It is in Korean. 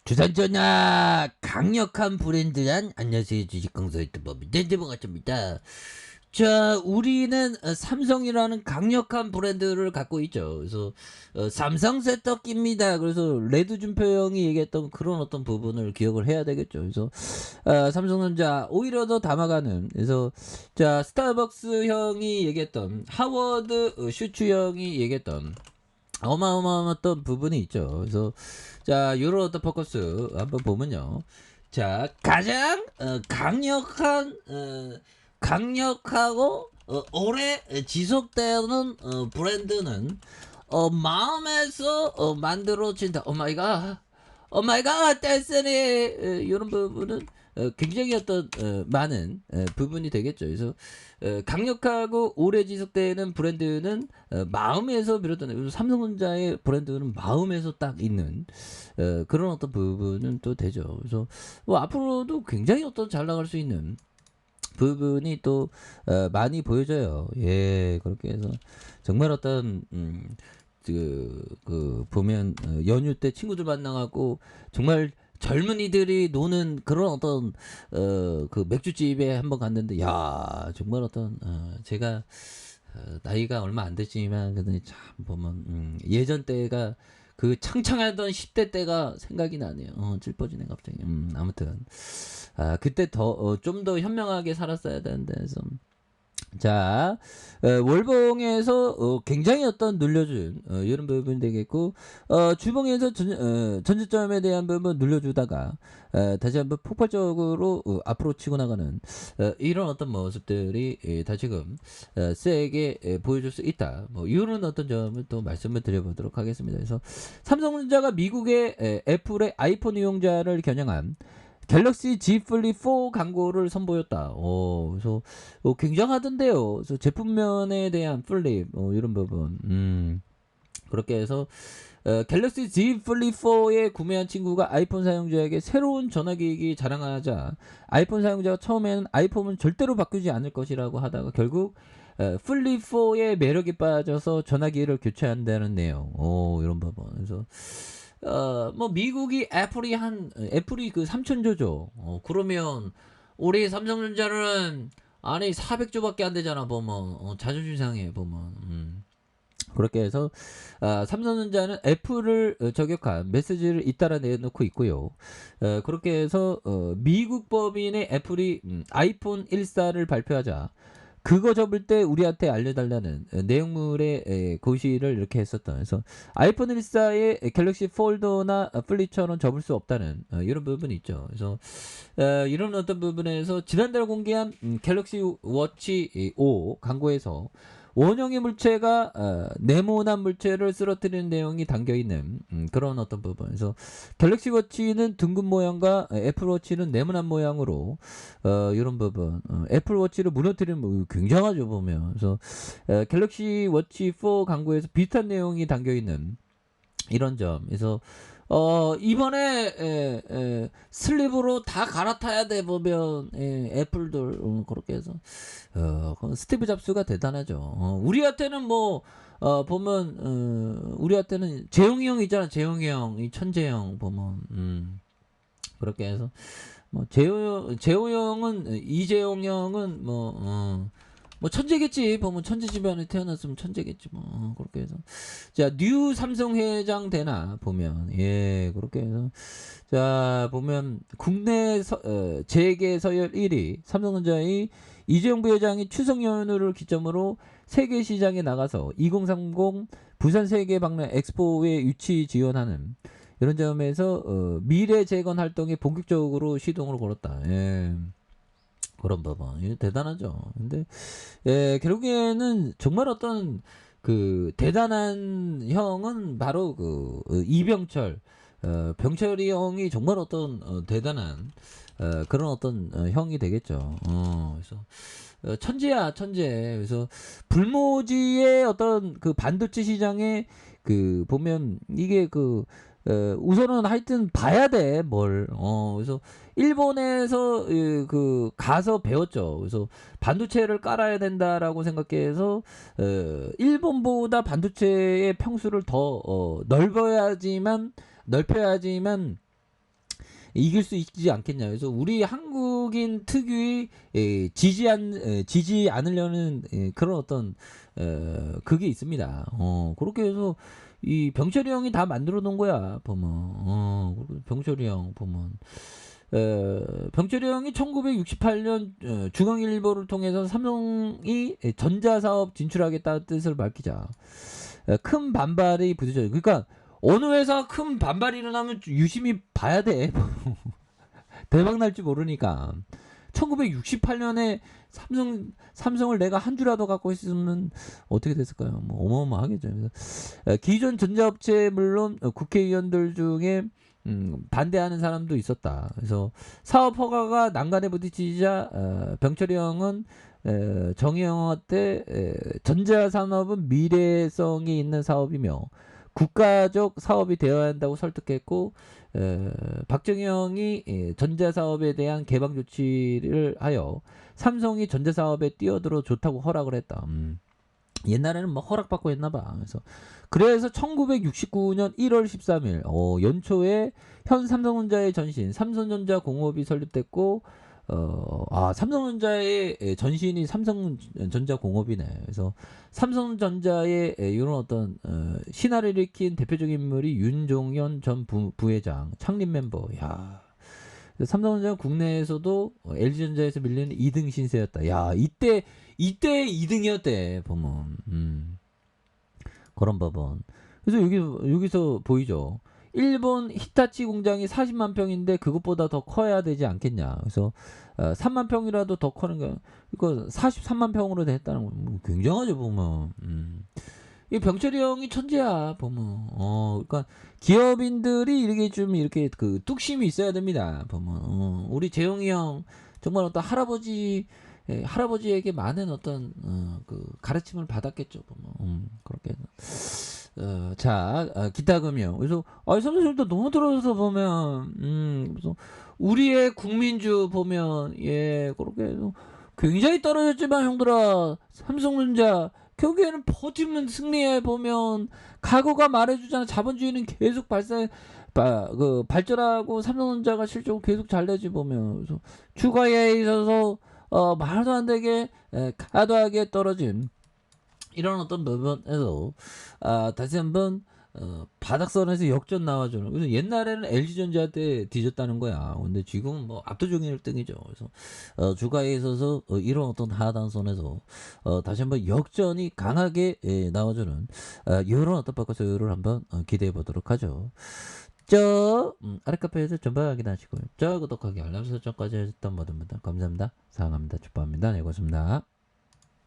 두산전야 강력한 브랜드란 안녕하세요 주식강사 유튜버입니다. 반갑습니다. 자, 우리는 삼성이라는 강력한 브랜드를 갖고 있죠. 그래서 삼성 세탁기입니다. 그래서 레드 준표 형이 얘기했던 그런 어떤 부분을 기억을 해야 되겠죠. 그래서 삼성전자 오히려 더 담아가는, 그래서 자, 스타벅스 형이 얘기했던, 하워드 슈츠 형이 얘기했던 어마어마했던 부분이 있죠. 그래서 자, 요런 어떤 포커스 한번 보면요. 자, 가장 강력하고 오래 지속되는 브랜드는 마음에서 만들어진다. 오마이갓 댄스니, 이런 부분은 굉장히 어떤 많은 부분이 되겠죠. 그래서 강력하고 오래 지속되는 브랜드는 마음에서 비롯된, 삼성전자의 브랜드는 마음에서 딱 있는 그런 어떤 부분은 또 되죠. 그래서 뭐 앞으로도 굉장히 어떤 잘 나갈 수 있는 부분이 또 많이 보여져요. 예, 그렇게 해서 정말 어떤 보면 연휴 때 친구들 만나갖고 정말 젊은이들이 노는 그런 어떤 그 맥주집에 한번 갔는데, 야, 정말 어떤 제가 나이가 얼마 안 됐지만 그래도 참 보면 예전 때가, 그 창창하던 10대 때가 생각이 나네요. 찔퍼지네 갑자기. 아무튼 그때 더 좀 더 현명하게 살았어야 되는데. 그래서 자, 월봉에서 굉장히 어떤 눌려준 이런 부분이 되겠고, 주봉에서 전저점에 대한 부분 눌려주다가 다시 한번 폭발적으로 앞으로 치고 나가는 이런 어떤 모습들이 다시금 세게 보여줄 수 있다. 뭐 이런 어떤 점을 또 말씀을 드려보도록 하겠습니다. 그래서 삼성전자가 미국의 애플의 아이폰 이용자를 겨냥한 갤럭시 Z 플립 4 광고를 선보였다. 그래서 굉장하던데요. 그래서 제품면에 대한 플립 이런 부분. 그렇게 해서 갤럭시 Z 플립 4에 구매한 친구가 아이폰 사용자에게 새로운 전화기기 자랑하자, 아이폰 사용자가 처음에는 아이폰은 절대로 바꾸지 않을 것이라고 하다가 결국 플립 4의 매력에 빠져서 전화기를 교체한다는 내용. 이런 부분. 그래서 뭐 미국이 애플이 그 3천조죠. 그러면 우리 삼성전자는 아니 400조밖에 안 되잖아 보면. 자존심 상해 보면. 그렇게 해서 삼성전자는 애플을 저격한 메시지를 잇따라 내놓고 있고요. 그렇게 해서 미국 법인의 애플이 아이폰 14를 발표하자 그거 접을 때 우리한테 알려달라는 내용물의 고시를 이렇게 했었던. 그래서 아이폰 14에 갤럭시 폴더나 플립처럼 접을 수 없다는 이런 부분이 있죠. 그래서 이런 어떤 부분에서 지난달 공개한 갤럭시 워치 5 광고에서 원형의 물체가 네모난 물체를 쓰러뜨리는 내용이 담겨있는 그런 어떤 부분. 그래서 갤럭시 워치는 둥근 모양과 애플워치는 네모난 모양으로 이런 부분. 애플워치를 무너뜨리는 뭐 굉장하죠 보면. 그래서 갤럭시 워치 4 광고에서 비슷한 내용이 담겨있는 이런 점. 그래서 이번에 슬립으로 다 갈아타야 돼 보면 애플들. 그렇게 해서 스티브 잡스가 대단하죠. 우리한테는 뭐 보면 우리한테는 재용이 형 있잖아. 재용이 형, 이 천재형 보면 그렇게 해서 뭐 재호 형은, 이재용 형은 뭐 천재겠지. 보면 천재 집안에 태어났으면 천재겠지 뭐. 그렇게 해서 자, 뉴 삼성 회장 되나 보면, 예, 그렇게 해서 자, 보면 국내 재계 서열 1위 삼성전자의 이재용 부회장이 추석 연휴를 기점으로 세계 시장에 나가서 2030 부산 세계 박람 엑스포에 유치 지원하는 이런 점에서 미래 재건 활동에 본격적으로 시동을 걸었다. 예. 그런 부분. 이거 대단하죠. 근데 결국에는 정말 어떤 그 대단한 형은 바로 그 이병철, 병철이 형이 정말 어떤 대단한 그런 어떤 형이 되겠죠. 그래서 천재야 천재. 그래서 불모지의 어떤 그 반도체 시장에 그 보면 이게 그 우선은 하여튼 봐야 돼 뭘. 그래서 일본에서 그 가서 배웠죠. 그래서 반도체를 깔아야 된다라고 생각해서 일본보다 반도체의 평수를 더 넓혀야지만 이길 수 있지 않겠냐. 그래서 우리 한국인 특유의 지지 않으려는 그런 어떤 그게 있습니다. 그렇게 해서 이 병철이 형이 다 만들어 놓은 거야 보면. 병철이 형 보면. 병철이 형이 1968년 중앙일보를 통해서 삼성이 전자사업 진출하겠다는 뜻을 밝히자 큰 반발이 부딪혀요. 그러니까 어느 회사 큰 반발이 일어나면 유심히 봐야 돼. 대박 날지 모르니까. 1968년에 삼성을 내가 한 주라도 갖고 있으면 어떻게 됐을까요? 뭐 어마어마하겠죠. 그래서 기존 전자업체 물론 국회의원들 중에 반대하는 사람도 있었다. 그래서 사업 허가가 난간에 부딪히자 병철이 형은 정의영화 때 전자산업은 미래성이 있는 사업이며 국가적 사업이 되어야 한다고 설득했고 박정형이 전자사업에 대한 개방 조치를 하여 삼성이 전자사업에 뛰어들어 좋다고 허락을 했다. 옛날에는 뭐 허락받고 했나봐. 그래서 1969년 1월 13일 연초에 현 삼성전자의 전신 삼성전자 공업이 설립됐고 삼성전자의 전신이 삼성전자 공업이네. 그래서 삼성전자의 이런 어떤 신화를 일으킨 대표적인 인물이 윤종현 전 부회장 창립 멤버. 야. 삼성전자 국내에서도 LG전자에서 밀리는 2등 신세였다. 야, 이때 2등이었대 보면. 그런 법은. 그래서 여기서 보이죠. 일본 히타치 공장이 40만 평인데 그것보다 더 커야 되지 않겠냐. 그래서 3만 평이라도 더 커는 거. 이거 43만 평으로 됐다는 거. 뭐 굉장하죠 보면. 이 병철이 형이 천재야 보면. 그러니까 기업인들이 이렇게 그 뚝심이 있어야 됩니다 보면. 우리 재용이 형 정말 어떤 할아버지에게 많은 어떤 그 가르침을 받았겠죠 보면. 그렇게 기타 금융. 그래서 삼성전자 너무 들어서 보면 그래서 우리의 국민주 보면 그렇게 굉장히 떨어졌지만 형들아 삼성전자 결국에는 버티면 승리해 보면 각오가 말해주잖아. 자본주의는 계속 발전하고 삼성전자가 실적을 계속 잘 내지 보면. 그래서 주가에 있어서 말도 안 되게 과도하게 떨어진 이런 어떤 부분에서 다시 한번 바닥선에서 역전 나와주는. 그래서 옛날에는 LG전자 때 뒤졌다는 거야. 근데 지금은 뭐 압도적인 1등이죠. 그래서 주가에 있어서 이런 어떤 하단선에서 다시 한번 역전이 강하게 나와주는 이런 어떤 바꿔서를 한번 기대해 보도록 하죠. 아래 카페에서 전방 확인하시고요. 구독하기 알람 설정까지 해주셨던 모든 분들 감사합니다. 사랑합니다. 축복합니다. 네, 고맙습니다.